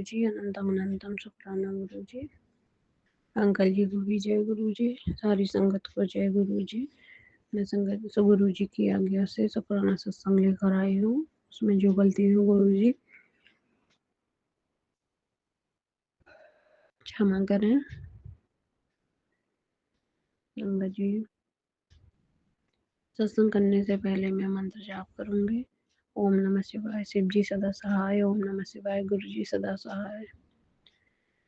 गुरुजी, अनंतम अनंतम शुक्राना गुरुजी। अंकल जी को भी जय गुरुजी, सारी संगत को जय गुरुजी। मैं संगत से गुरुजी की आज्ञा से शुक्राना सत्संग लेकर आई हूँ। उसमें जो गलती है गुरुजी क्षमा करें। संगत जी, सत्संग करने से पहले मैं मंत्र जाप करूंगी। ओम नमः शिवाय, शिव जी सदा सहाय। ओम नमः शिवाय, गुरु जी सदा सहाय।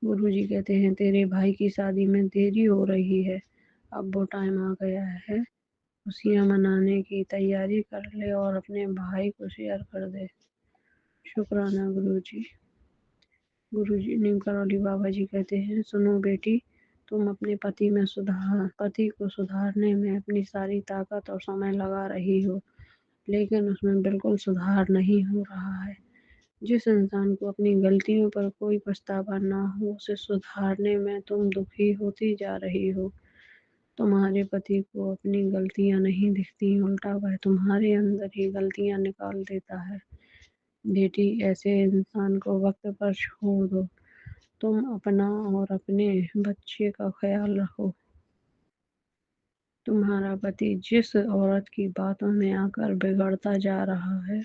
गुरु जी कहते हैं तेरे भाई की शादी में देरी हो रही है, अब वो टाइम आ गया है, खुशियाँ मनाने की तैयारी कर ले और अपने भाई को शेयर कर दे। शुक्राना गुरु जी। गुरु जी नीम करौली बाबा जी कहते हैं सुनो बेटी, तुम अपने पति को सुधारने में अपनी सारी ताकत और समय लगा रही हो, लेकिन उसमें बिल्कुल सुधार नहीं हो रहा है। जिस इंसान को अपनी गलतियों पर कोई पछतावा ना हो, उसे सुधारने में तुम दुखी होती जा रही हो। तुम्हारे पति को अपनी गलतियां नहीं दिखती, उल्टा वह तुम्हारे अंदर ही गलतियां निकाल देता है। बेटी, ऐसे इंसान को वक्त पर छोड़ दो। तुम अपना और अपने बच्चे का ख्याल रखो। तुम्हारा पति जिस औरत की बातों में आकर बिगड़ता जा रहा है,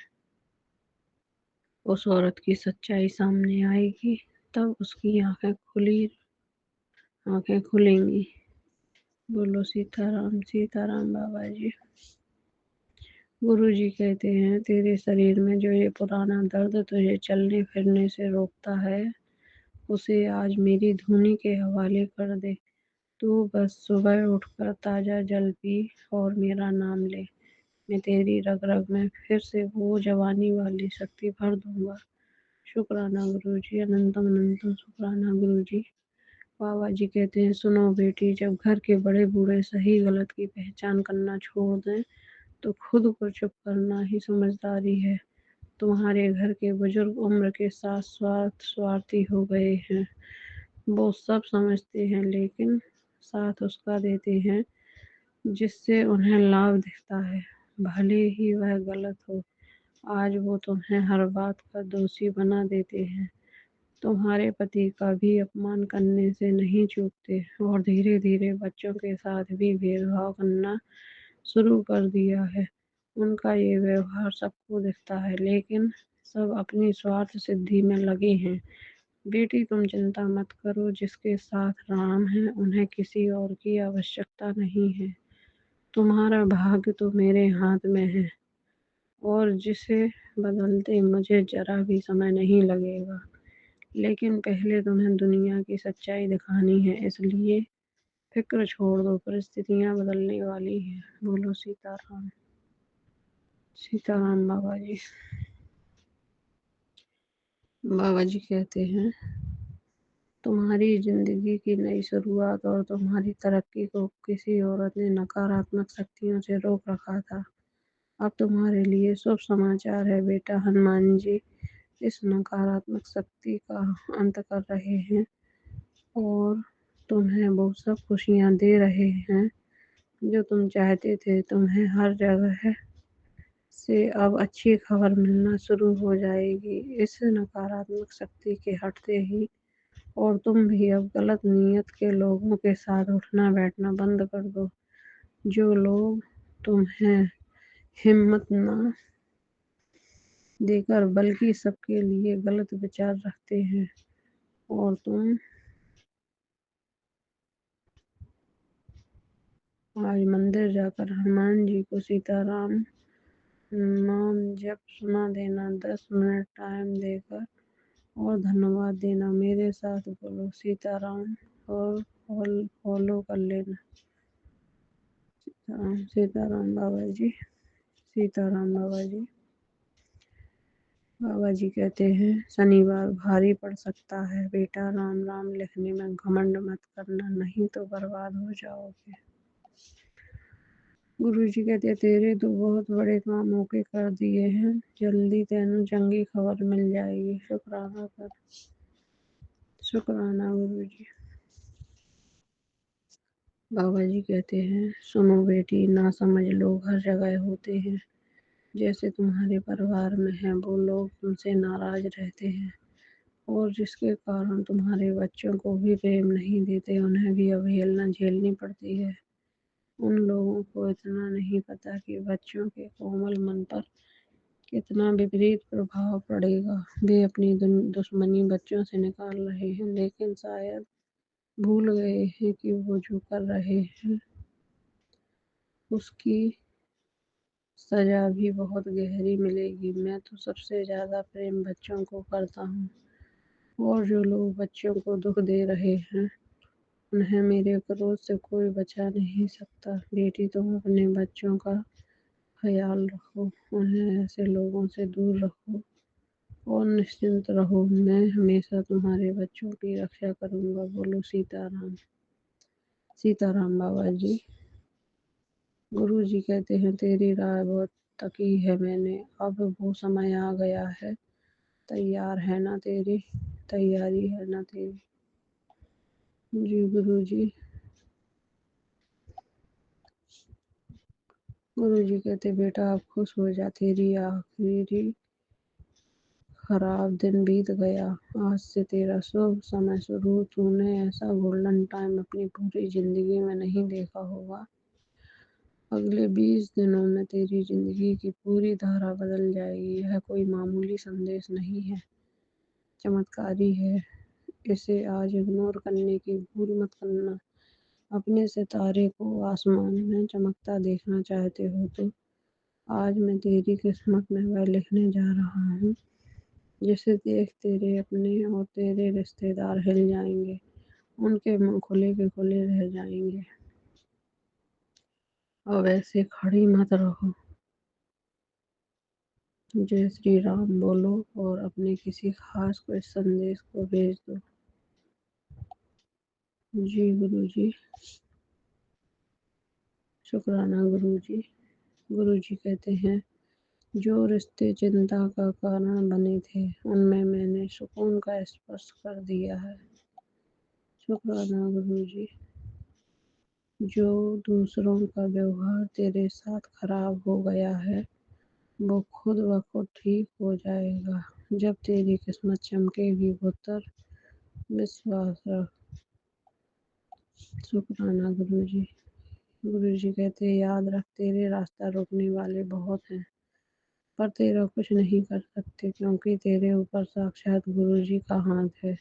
उस औरत की सच्चाई सामने आएगी, तब उसकी आंखें खुलेंगी। बोलो सीताराम सीताराम बाबा जी। गुरु जी कहते हैं तेरे शरीर में जो ये पुराना दर्द तुझे चलने फिरने से रोकता है, उसे आज मेरी धुनी के हवाले कर दे। तू बस सुबह उठकर ताज़ा जल पी और मेरा नाम ले। मैं तेरी रग रग में फिर से वो जवानी वाली शक्ति भर दूंगा। शुक्राना गुरु जी, अनंतम अनंतम शुक्राना गुरु जी। बाबा जी कहते हैं सुनो बेटी, जब घर के बड़े बूढ़े सही गलत की पहचान करना छोड़ दें तो खुद को चुप करना ही समझदारी है। तुम्हारे घर के बुजुर्ग उम्र के साथ स्वार्थी हो गए हैं। वो सब समझते हैं लेकिन साथ उसका देते हैं जिससे उन्हें लाभ दिखता है, भले ही वह गलत हो। आज वो तुम्हें हर बात का दोषी बना देते हैं। तुम्हारे पति का भी अपमान करने से नहीं चूकते और धीरे धीरे बच्चों के साथ भी भेदभाव करना शुरू कर दिया है। उनका ये व्यवहार सबको दिखता है, लेकिन सब अपनी स्वार्थ सिद्धि में लगे हैं। बेटी, तुम चिंता मत करो, जिसके साथ राम है उन्हें किसी और की आवश्यकता नहीं है। तुम्हारा भाग्य तो मेरे हाथ में है और जिसे बदलते मुझे जरा भी समय नहीं लगेगा। लेकिन पहले तुम्हें दुनिया की सच्चाई दिखानी है, इसलिए फिक्र छोड़ दो, परिस्थितियां बदलने वाली है। बोलो सीताराम सीताराम बाबा जी। बाबा जी कहते हैं तुम्हारी जिंदगी की नई शुरुआत और तुम्हारी तरक्की को किसी औरत ने नकारात्मक शक्तियों से रोक रखा था। अब तुम्हारे लिए शुभ समाचार है बेटा, हनुमान जी इस नकारात्मक शक्ति का अंत कर रहे हैं और तुम्हें वो सब खुशियाँ दे रहे हैं जो तुम चाहते थे। तुम्हें हर जगह से अब अच्छी खबर मिलना शुरू हो जाएगी इस नकारात्मक शक्ति के हटते ही, और तुम भी अब गलत नीयत के लोगों के साथ उठना बैठना बंद कर दो। जो लोग तुम्हें हिम्मत ना देकर बल्कि सबके लिए गलत विचार रखते हैं, और तुम आज मंदिर जाकर हनुमान जी को सीताराम नाम जप सुना देना, 10 मिनट टाइम देकर, और धन्यवाद देना। मेरे साथ बोलो सीताराम और फॉलो कर लेना। सीताराम बाबा जी सीताराम बाबा जी। बाबा जी कहते हैं शनिवार भारी पड़ सकता है बेटा, राम राम लिखने में घमंड मत करना, नहीं तो बर्बाद हो जाओगे। गुरु जी कहते तेरे तो बहुत बड़े काम होके कर दिए हैं, जल्दी तेनू चंगी खबर मिल जाएगी। शुक्राना कर, शुक्राना गुरु जी। बाबा जी कहते हैं सुनो बेटी, ना समझ लोग हर जगह होते हैं। जैसे तुम्हारे परिवार में है, वो लोग तुमसे नाराज रहते हैं। और जिसके कारण तुम्हारे बच्चों को भी प्रेम नहीं देते, उन्हें भी अवहेलना झेलनी पड़ती है। उन लोगों को इतना नहीं पता कि बच्चों के कोमल मन पर कितना विपरीत प्रभाव पड़ेगा। वे अपनी दुश्मनी बच्चों से निकाल रहे हैं, लेकिन शायद भूल गए हैं कि वो जो कर रहे हैं उसकी सजा भी बहुत गहरी मिलेगी। मैं तो सबसे ज़्यादा प्रेम बच्चों को करता हूँ, और जो लोग बच्चों को दुख दे रहे हैं उन्हें मेरे क्रोध से कोई बचा नहीं सकता। बेटी, तुम अपने बच्चों का ख्याल रखो, उन्हें ऐसे लोगों से दूर रखो और निश्चिंत रहो। मैं हमेशा तुम्हारे बच्चों की रक्षा करूंगा। बोलो सीताराम। सीताराम बाबा जी। गुरु जी कहते हैं, तेरी राह बहुत तकी है मैंने, अब वो समय आ गया है। तैयार है ना तेरी तैयारी है ना तेरी? जी गुरु जी। गुरु जी कहते, बेटा अब खुश हो जा, तेरी आखिरी खराब दिन बीत गया। आज से तेरा शुभ समय शुरू। तूने ऐसा गोल्डन टाइम अपनी पूरी जिंदगी में नहीं देखा होगा। अगले 20 दिनों में तेरी जिंदगी की पूरी धारा बदल जाएगी। यह कोई मामूली संदेश नहीं है, चमत्कारी है। इसे आज इग्नोर करने की भूल मत करना। अपने सितारे को आसमान में चमकता देखना चाहते हो तो आज मैं तेरी किस्मत में वह लिखने जा रहा हूँ जिसे देख तेरे अपने और तेरे रिश्तेदार हिल जाएंगे। उनके मुंह खुले के खुले रह जाएंगे। अब ऐसे खड़ी मत रहो। जय श्री राम बोलो और अपने किसी खास को इस संदेश को भेज दो। जी गुरु जी। शुक्राना गुरु जी। गुरु जी कहते हैं, जो रिश्ते चिंता का कारण बने थे उनमें मैंने सुकून का स्पर्श कर दिया है। शुक्राना गुरु जी। जो दूसरों का व्यवहार तेरे साथ खराब हो गया है वो खुद ब खुद ठीक हो जाएगा। जब तेरी किस्मत चमकेगी वो तर विश्वास रख। शुक्राना गुरु जी। गुरु जी कहते, याद रख, तेरे रास्ता रोकने वाले बहुत हैं पर तेरा कुछ नहीं कर सकते, क्योंकि तेरे ऊपर साक्षात गुरु जी का हाथ है।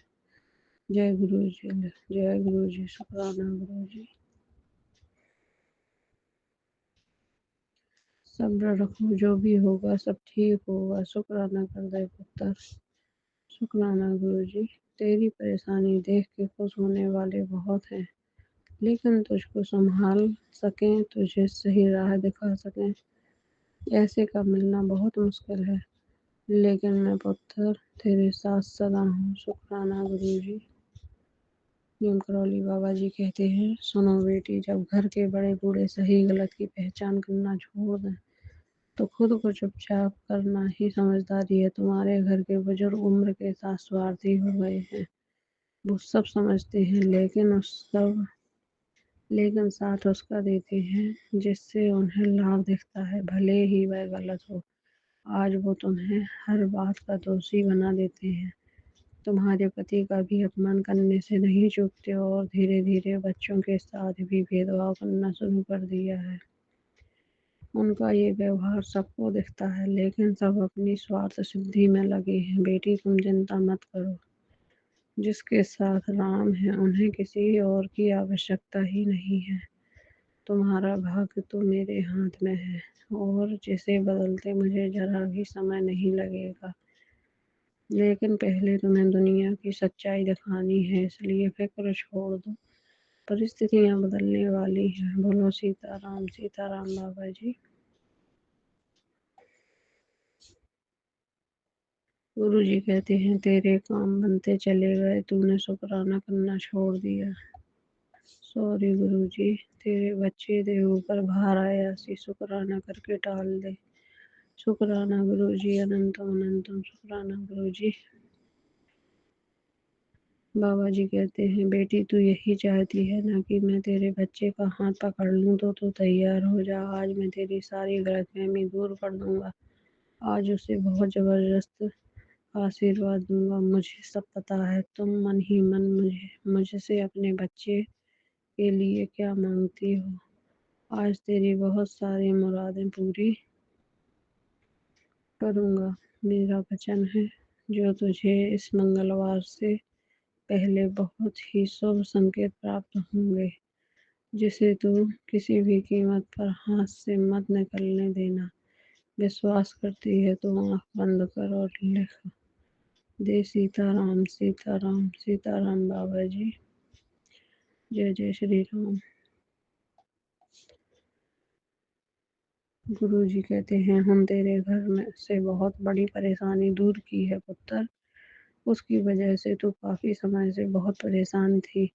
जय गुरु जी। जय गुरु जी। शुक्राना गुरु जी। सब्र रखो, जो भी होगा सब ठीक होगा। शुक्राना कर दे पुत्र। शुक्राना गुरु जी। तेरी परेशानी देख के खुश होने वाले बहुत हैं, लेकिन तुझको संभाल सकें, तुझे सही राह दिखा सकें, ऐसे का मिलना बहुत मुश्किल है। लेकिन मैं पुत्र तेरे साथ सदा हूँ। शुक्राना गुरु जी। नीम करौली बाबा जी कहते हैं, सुनो बेटी, जब घर के बड़े बूढ़े सही गलत की पहचान करना छोड़ दें तो खुद को चुपचाप करना ही समझदारी है। तुम्हारे घर के बुजुर्ग उम्र के साथ स्वार्थी हो गए हैं। वो सब समझते हैं, लेकिन साथ उसका देते हैं जिससे उन्हें लाभ दिखता है, भले ही वह गलत हो। आज वो तुम्हें हर बात का दोषी बना देते हैं। तुम्हारे पति का भी अपमान करने से नहीं चूकते और धीरे धीरे बच्चों के साथ भी भेदभाव करना शुरू कर दिया है। उनका ये व्यवहार सबको दिखता है, लेकिन सब अपनी स्वार्थ सिद्धि में लगे हैं। बेटी, तुम चिंता मत करो। जिसके साथ राम है उन्हें किसी और की आवश्यकता ही नहीं है। तुम्हारा भाग्य तो मेरे हाथ में है और जिसे बदलते मुझे जरा भी समय नहीं लगेगा। लेकिन पहले तुम्हें दुनिया की सच्चाई दिखानी है, इसलिए फिक्र छोड़ दो। परिस्थितियां बदलने वाली हैं। बोलो सीताराम। सीताराम बाबा जी। गुरु जी कहते हैं, तेरे काम बनते चले गए, तूने शुक्राना करना छोड़ दिया। सॉरी गुरु जी। तेरे बच्चे दे ऊपर भार आया सी, शुक्राना करके टाल दे। शुक्राना गुरु जी। अनंतम अनंतम शुक्राना गुरु जी। बाबा जी कहते हैं, बेटी तू यही चाहती है ना कि मैं तेरे बच्चे का हाथ पकड़ लूं, तो तू तैयार हो जा। आज मैं तेरी सारी गलतफहमी दूर कर दूंगा। आज उसे बहुत जबरदस्त आशीर्वाद दूंगा। मुझे सब पता है तुम मन ही मन मुझसे अपने बच्चे के लिए क्या मांगती हो। आज तेरी बहुत सारी मुरादें पूरी करूंगा। मेरा वचन है। जो तुझे इस मंगलवार से पहले बहुत ही शुभ संकेत प्राप्त होंगे, जिसे तू किसी भी कीमत पर हाथ से मत निकलने देना। विश्वास करती है तो आंख बंद कर और लिख दे, सीताराम सीताराम सीताराम बाबा जी। जय जय श्री राम। गुरु जी कहते हैं, हम तेरे घर में से बहुत बड़ी परेशानी दूर की है पुत्र। उसकी वजह से तू काफी समय से बहुत परेशान थी।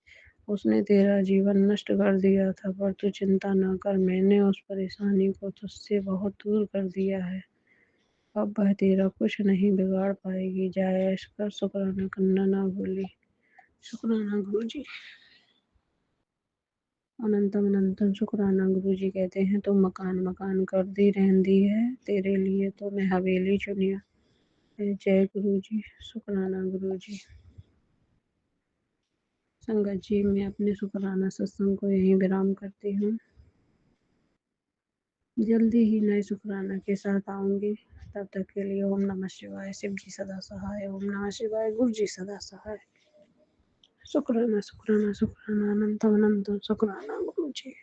उसने तेरा जीवन नष्ट कर दिया था, पर तू चिंता न कर, मैंने उस परेशानी को तुझसे बहुत दूर कर दिया है। अब वह तेरा कुछ नहीं बिगाड़ पाएगी। जय ऐश कर शुक्राना करना ना भूली। शुक्राना गुरु जी। अनंतम अनंतम शुक्राना। गुरु जी कहते हैं, तो मकान मकान कर दी रहंदी है, तेरे लिए तो मैं हवेली चुनिया है। जय गुरु जी। शुक्राना गुरु जी। संगत जी, मैं अपने शुक्राना सत्संग को यहीं विराम करती हूँ। जल्दी ही नए शुक्राना के साथ आऊंगी। तब तक के लिए ओम नमः शिवाय। शिव जी सदा सहाय। ओम नमः शिवाय। गुरु जी सदा सहाय। शुक्राना शुक्राना शुक्राना अनंतम अनंतम शुक्राना गुरु जी।